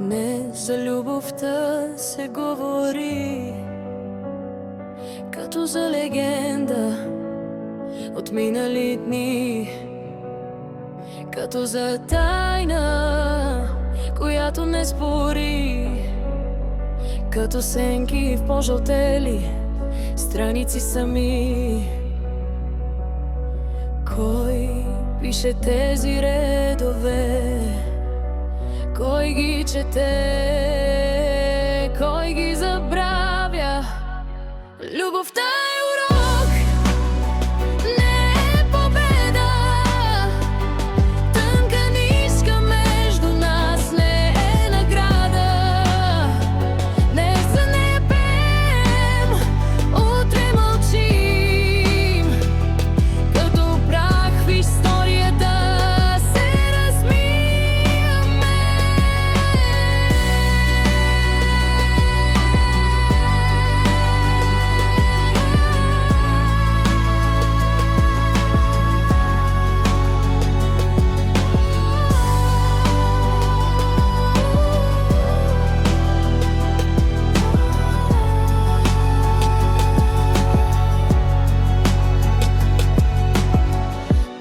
Днес за любовта се говори като за легенда от минали дни, като за тайна, която не спори, като сенки в пожълтели страници сами. Кой пише тези редове? Кой ги чете? Кой ги забравя? Любовта е урок, не е победа. Тънка нишка между нас не е награда. Днес за нея пеем, утре мълчим. Като прах в историята се размиваме.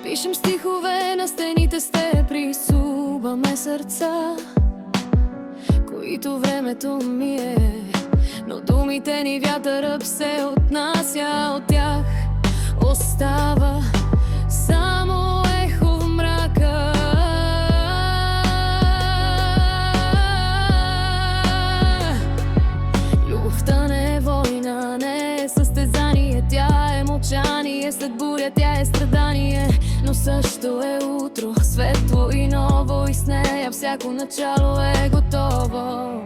Пишем стихове на стените с теб, рисуваме сърца, които времето мие, но думите ни вятърът се отнася от тях. Остава само ехо в мрака. Любовта не е война, не е състезание, тя е мълчание след буря, тя е страдание, но също е утро, светло и ново, и с нея всяко начало е готово.